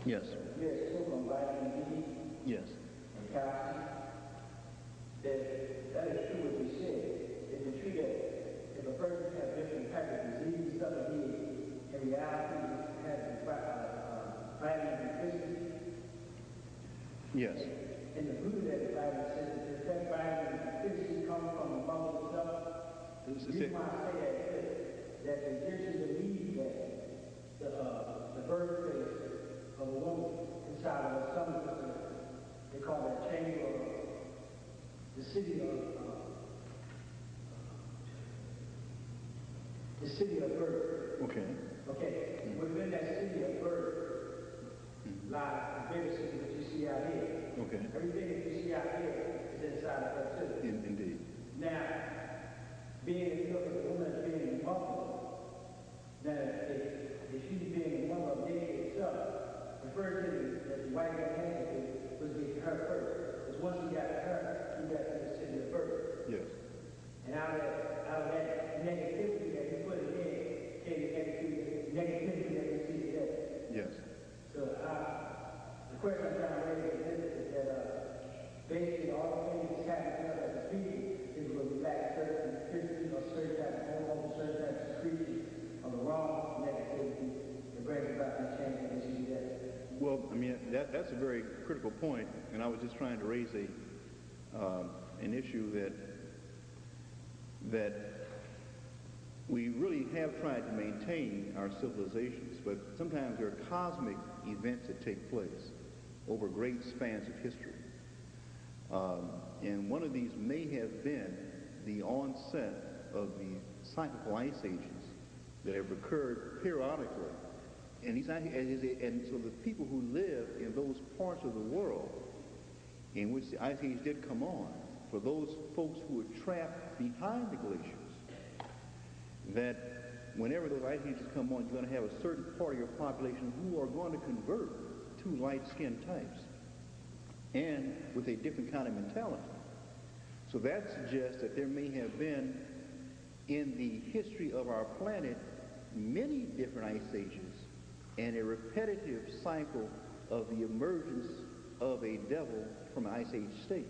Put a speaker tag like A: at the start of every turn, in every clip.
A: Yes.
B: Yes, spoke on vitamin D
A: Yes.
B: and calcium. That is true what you said. It's true that if a person has different types of disease, stuff that he in reality has vitamin deficiency.
A: Yes.
B: And the root of that vitamin deficiency, that vitamin deficiency comes from the mother itself. The reason why I say that is that the Egyptians believed that the birthplace of a woman inside of her stomach was they call that chamber of the city of birth.
A: Okay.
B: Okay. Within that city of birth lies the bigger city that you see out here.
A: Okay.
B: Everything that you see out here is inside of her city.
A: Indeed.
B: Now, being if you look at the woman as being a mother, now if she's being a mother of nature itself, the first thing that the white man had to do was get her first. Because once you got her, you got to the city of birth.
A: Yes.
B: And out of that negativity that you put it in, came the negativity that you see today.
A: Yes.
B: So the question I'm trying to raise is that basically all the things that's happening to us as a species is where we lack certain physical or certain type of hormones, certain type of secretions of the wrong negativity that brings about this change that we see today.
A: Well, I mean, that's a very critical point, and I was just trying to raise an issue that we really have tried to maintain our civilizations, but sometimes there are cosmic events that take place over great spans of history. And one of these may have been the onset of the cyclical ice ages that have occurred periodically. And so the people who live in those parts of the world in which the ice age did come on, for those folks who were trapped behind the glaciers, that whenever those ice ages come on, you're going to have a certain part of your population who are going to convert to light skin types and with a different kind of mentality. So that suggests that there may have been in the history of our planet many different ice ages and a repetitive cycle of the emergence of a devil from an ice age state.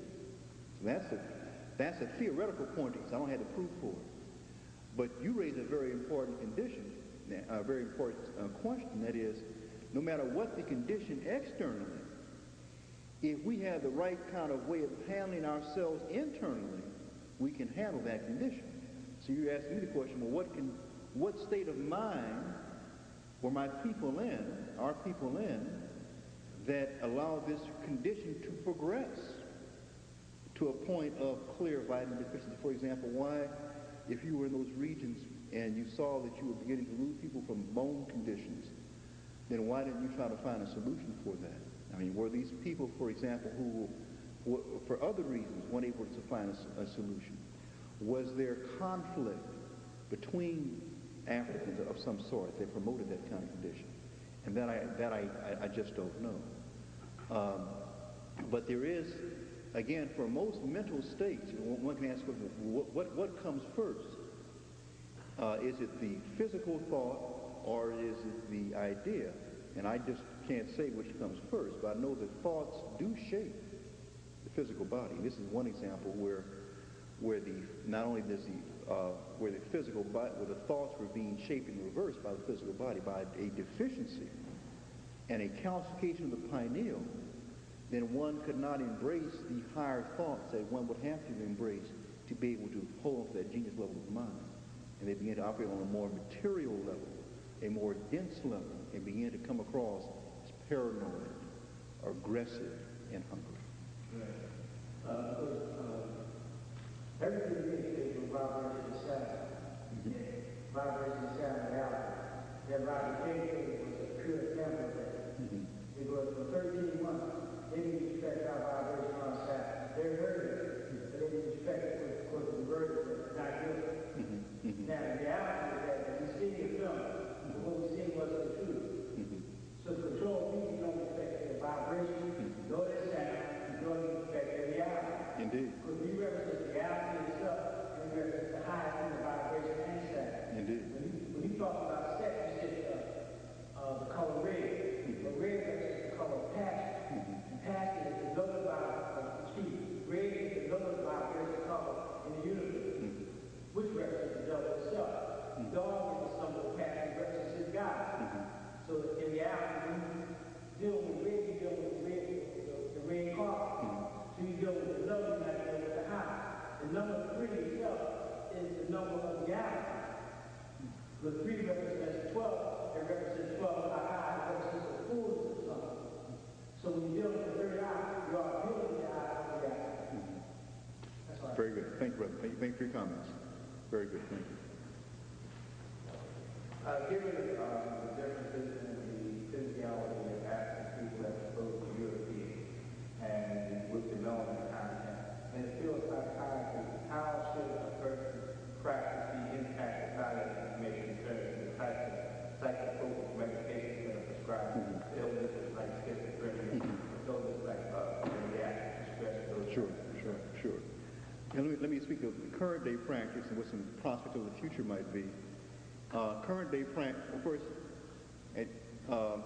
A: So that's a theoretical point because I don't have the proof for it. But you raise a very important condition, a very important question, that is, no matter what the condition externally, if we have the right kind of way of handling ourselves internally, we can handle that condition. So you're asking me the question, well, what state of mind were my people in, our people in, that allowed this condition to progress to a point of clear vitamin deficiency? For example, why, if you were in those regions and you saw that you were beginning to lose people from bone conditions, then why didn't you try to find a solution for that? I mean, were these people, for example, who, for other reasons, weren't able to find a solution? Was there conflict between Africans of some sort that promoted that kind of condition? And that I just don't know. But there is, again, for most mental states, one can ask, what comes first? Is it the physical thought or is it the idea? And I just can't say which comes first, but I know that thoughts do shape the physical body. This is one example where not only does where the physical body, where the thoughts were being shaped in reverse by the physical body by a deficiency and a calcification of the pineal, then one could not embrace the higher thoughts that one would have to embrace to be able to hold that genius level of mind. And they begin to operate on a more material level, a more dense level, and begin to come across as paranoid, aggressive, and hungry.
B: Everything is a vibration of sound. Vibration of sound reality. That vibration was a pure example of that. Because for 13 months, they didn't expect our vibration on sound. They heard it, but they didn't expect it because the word was not good. Now, the reality is that when we see a film, what we see wasn't the truth. So to control people, you don't expect their vibration, nor their sound, nor you expect their reality.
A: Indeed.
B: Because we represent reality itself, and we represent the highest in the vibration. dog is some of the past versus his guy. So in reality, when you deal with red, you deal with the red car. So you deal with the number, you're not dealing with the high. The number 3 itself is the number of the hour. The 3 represents 12, it represents 12 of the high, it represents the fullness of something. So when you deal with the third eye, you are building the eye of the eye. That's all right.
A: Very good. Thank you, brother. Thank you for your comments. Very good. Thank you.
C: Given the differences in the physiology of African people as opposed to European, and with the melanin content, in the field of psychiatry, how should a person practice the impact of diet information concerning the types of psychotropic medications that are prescribed to illnesses like schizophrenia, illnesses like reactive stress?
A: Sure. And let me speak of current day practice and what some prospect of the future might be. Current day practice, of course, I'm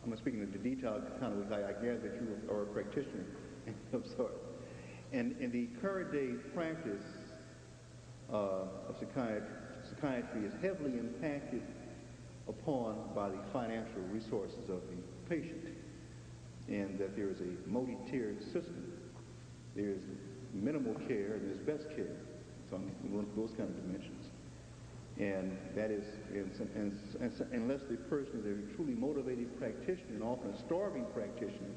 A: not speaking in the detail kind of I gather that you are a practitioner of sorts. And in the current day practice of psychiatry is heavily impacted upon by the financial resources of the patient, and that there is a multi-tiered system. There's minimal care and there's best care. So on those kind of dimensions. And that is, unless the person is a truly motivated practitioner, and often a starving practitioner,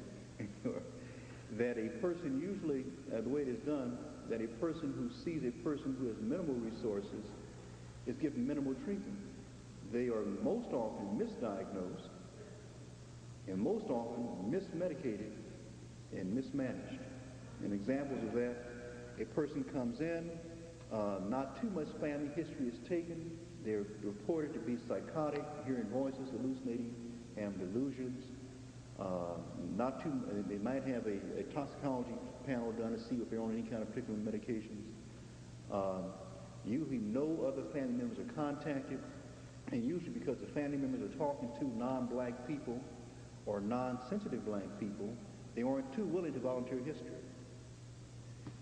A: that a person usually, the way it is done, that a person who sees a person who has minimal resources is given minimal treatment. They are most often misdiagnosed and most often mismedicated and mismanaged. And examples of that, a person comes in, not too much family history is taken. They're reported to be psychotic, hearing voices, hallucinating, and delusions. They might have a toxicology panel done to see if they're on any kind of particular medications. Usually no other family members are contacted, and usually because the family members are talking to non-black people or non-sensitive black people, they aren't too willing to volunteer history.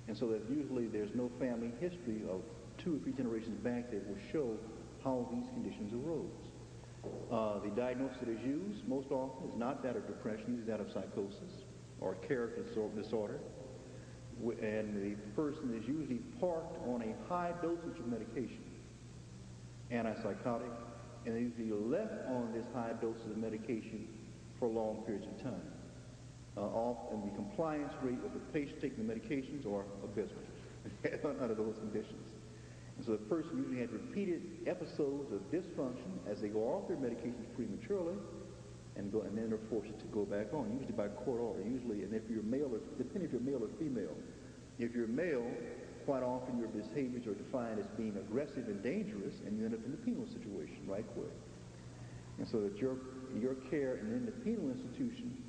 A: And so that usually there's no family history of 2 or 3 generations back that will show how these conditions arose. The diagnosis that is used most often is not that of depression, it's that of psychosis or character disorder. And the person is usually parked on a high dosage of medication, antipsychotic, and they're usually left on this high dosage of medication for long periods of time. And the compliance rate of the patient taking the medications are abysmal under those conditions. And so the person usually has repeated episodes of dysfunction as they go off their medications prematurely, and then they're forced to go back on, usually by court order. Usually, and if you're male, depending if you're male or female. If you're male, quite often your behaviors are defined as being aggressive and dangerous, and you end up in the penal situation right quick. And so that your care in the penal institution,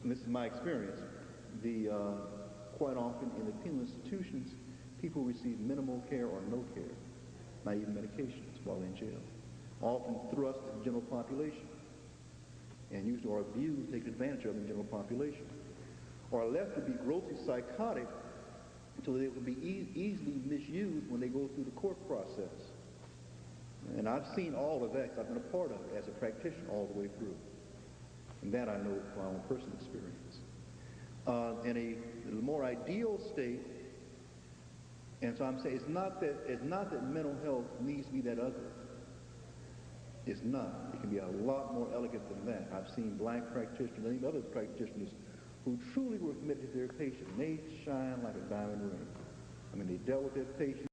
A: and this is my experience, quite often in the penal institutions, people receive minimal care or no care, not even medications while in jail. Often thrust to the general population, and usually are abused, taken advantage of in the general population, or are left to be grossly psychotic until they will be easily misused when they go through the court process. And I've seen all of that, 'cause I've been a part of it as a practitioner all the way through. And that I know from my own personal experience. In a more ideal state, and so I'm saying it's not that mental health needs to be that ugly. It's not. It can be a lot more elegant than that. I've seen black practitioners and even other practitioners who truly were committed to their patient, and they shine like a diamond ring. I mean, they dealt with their patient